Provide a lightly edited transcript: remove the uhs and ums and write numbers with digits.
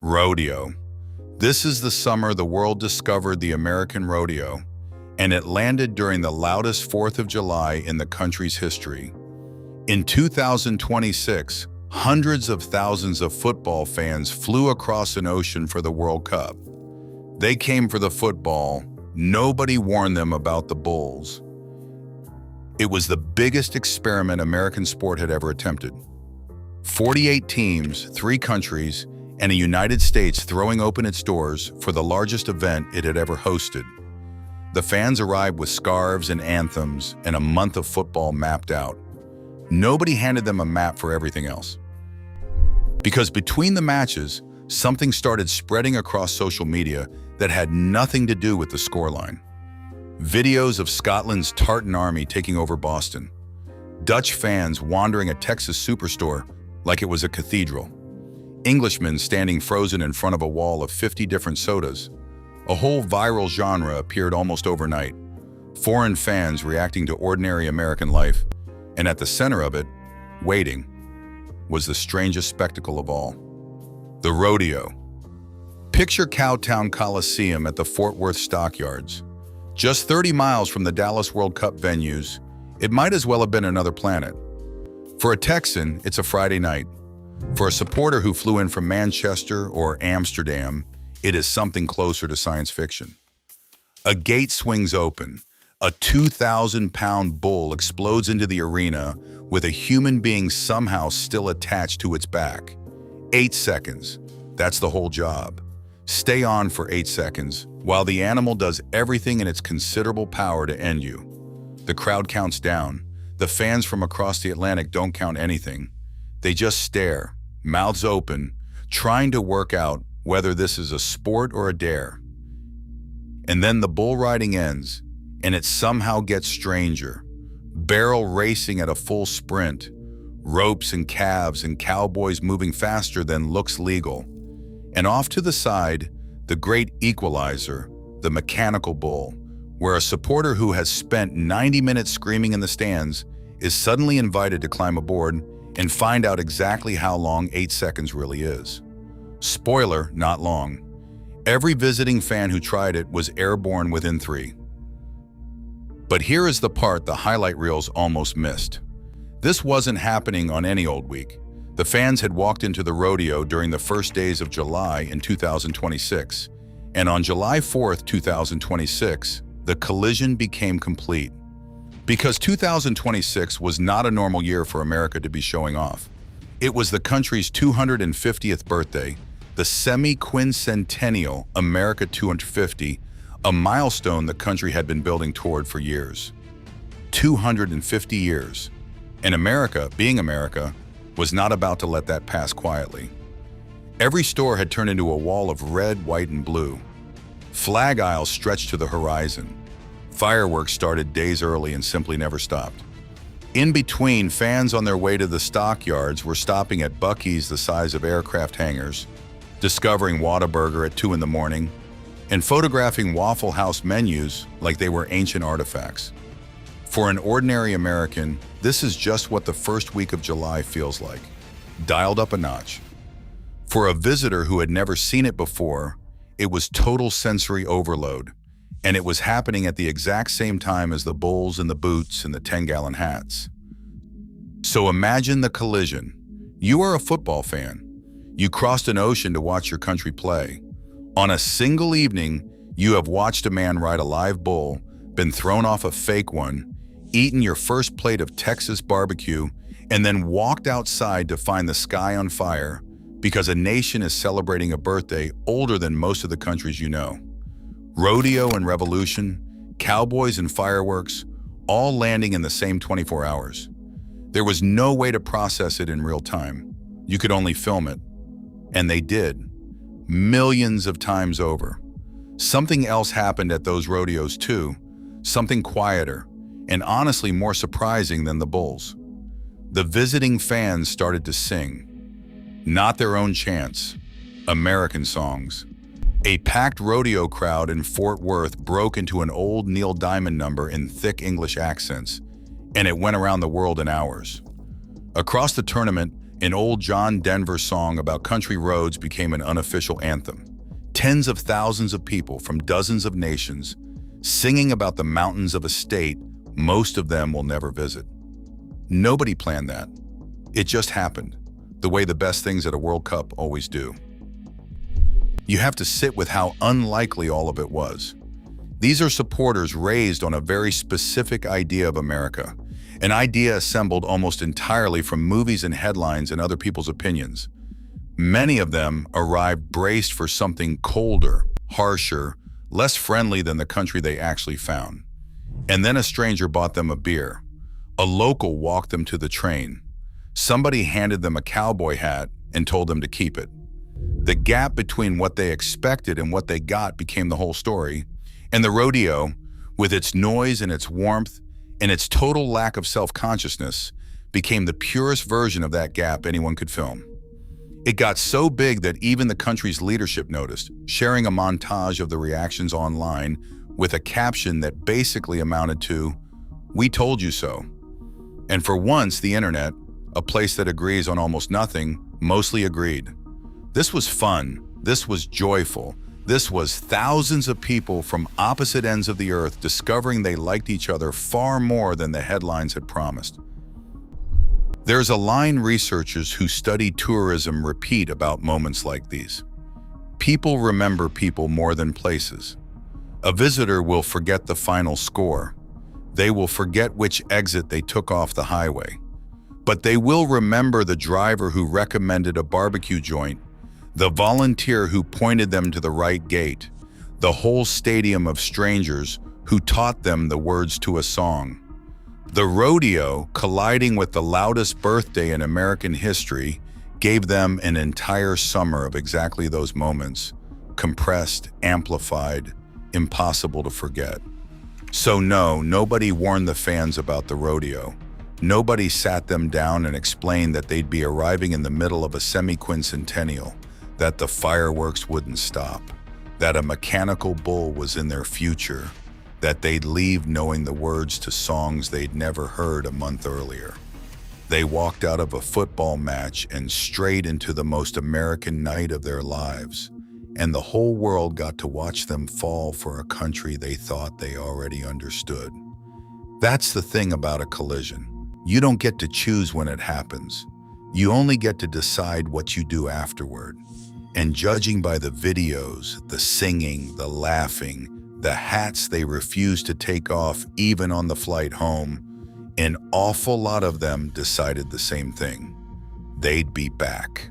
Rodeo. This is the summer the world discovered the American rodeo, and it landed during the loudest 4th of July in the country's history. In 2026, hundreds of thousands of football fans flew across an ocean for the World Cup. They came for the football. Nobody warned them about the bulls. It was the biggest experiment American sport had ever attempted. 48 teams, 3 countries, and a United States throwing open its doors for the largest event it had ever hosted. The fans arrived with scarves and anthems and a month of football mapped out. Nobody handed them a map for everything else. Because between the matches, something started spreading across social media that had nothing to do with the scoreline. Videos of Scotland's Tartan Army taking over Boston. Dutch fans wandering a Texas superstore like it was a cathedral. Englishmen standing frozen in front of a wall of 50 different sodas. A whole viral genre appeared almost overnight. Foreign fans reacting to ordinary American life. And at the center of it, waiting, was the strangest spectacle of all. The rodeo. Picture Cowtown Coliseum at the Fort Worth Stockyards. Just 30 miles from the Dallas World Cup venues, it might as well have been another planet. For a Texan, it's a Friday night. For a supporter who flew in from Manchester or Amsterdam, it is something closer to science fiction. A gate swings open. A 2,000-pound bull explodes into the arena with a human being somehow still attached to its back. 8 seconds. That's the whole job. Stay on for 8 seconds while the animal does everything in its considerable power to end you. The crowd counts down. The fans from across the Atlantic don't count anything. They just stare, mouths open, trying to work out whether this is a sport or a dare. And then the bull riding ends, and it somehow gets stranger. Barrel racing at a full sprint, ropes and calves and cowboys moving faster than looks legal. And off to the side, the great equalizer, the mechanical bull, where a supporter who has spent 90 minutes screaming in the stands is suddenly invited to climb aboard and find out exactly how long 8 seconds really is. Spoiler, not long. Every visiting fan who tried it was airborne within 3. But here is the part the highlight reels almost missed. This wasn't happening on any old week. The fans had walked into the rodeo during the first days of July in 2026, and on July 4th, 2026, the collision became complete. Because 2026 was not a normal year for America to be showing off. It was the country's 250th birthday, the semi-quincentennial America 250, a milestone the country had been building toward for years. 250 years. And America, being America, was not about to let that pass quietly. Every store had turned into a wall of red, white, and blue. Flag aisles stretched to the horizon. Fireworks started days early and simply never stopped. In between, fans on their way to the stockyards were stopping at Buc-ee's the size of aircraft hangars, discovering Whataburger at 2 in the morning, and photographing Waffle House menus like they were ancient artifacts. For an ordinary American, this is just what the first week of July feels like, dialed up a notch. For a visitor who had never seen it before, it was total sensory overload, and it was happening at the exact same time as the bulls and the boots and the 10-gallon hats. So imagine the collision. You are a football fan. You crossed an ocean to watch your country play. On a single evening, you have watched a man ride a live bull, been thrown off a fake one, eaten your first plate of Texas barbecue, and then walked outside to find the sky on fire because a nation is celebrating a birthday older than most of the countries you know. Rodeo and revolution, cowboys and fireworks, all landing in the same 24 hours. There was no way to process it in real time. You could only film it. And they did. Millions of times over. Something else happened at those rodeos too, something quieter, and honestly more surprising than the bulls. The visiting fans started to sing. Not their own chants, American songs. A packed rodeo crowd in Fort Worth broke into an old Neil Diamond number in thick English accents, and it went around the world in hours. Across the tournament, An old John Denver song about country roads became an unofficial anthem. Tens of thousands of people from dozens of nations singing about the mountains of a state most of them will never visit. Nobody planned that. It just happened, the way the best things at a World Cup always do. You have to sit with how unlikely all of it was. These are supporters raised on a very specific idea of America, an idea assembled almost entirely from movies and headlines and other people's opinions. Many of them arrived braced for something colder, harsher, less friendly than the country they actually found. And then a stranger bought them a beer. A local walked them to the train. Somebody handed them a cowboy hat and told them to keep it. The gap between what they expected and what they got became the whole story. And the rodeo, with its noise and its warmth and its total lack of self-consciousness, became the purest version of that gap anyone could film. It got so big that even the country's leadership noticed, sharing a montage of the reactions online with a caption that basically amounted to, "We told you so." And for once, the internet, a place that agrees on almost nothing, mostly agreed. This was fun. This was joyful. This was thousands of people from opposite ends of the earth discovering they liked each other far more than the headlines had promised. There's a line researchers who study tourism repeat about moments like these. People remember people more than places. A visitor will forget the final score. They will forget which exit they took off the highway. But they will remember the driver who recommended a barbecue joint, the volunteer who pointed them to the right gate, the whole stadium of strangers who taught them the words to a song. The rodeo, colliding with the loudest birthday in American history, gave them an entire summer of exactly those moments, compressed, amplified, impossible to forget. So no, nobody warned the fans about the rodeo. Nobody sat them down and explained that they'd be arriving in the middle of a semi-quincentennial, that the fireworks wouldn't stop, that a mechanical bull was in their future, that they'd leave knowing the words to songs they'd never heard a month earlier. They walked out of a football match and straight into the most American night of their lives, and the whole world got to watch them fall for a country they thought they already understood. That's the thing about a collision. You don't get to choose when it happens. You only get to decide what you do afterward. And judging by the videos, the singing, the laughing, the hats they refused to take off even on the flight home, an awful lot of them decided the same thing. They'd be back.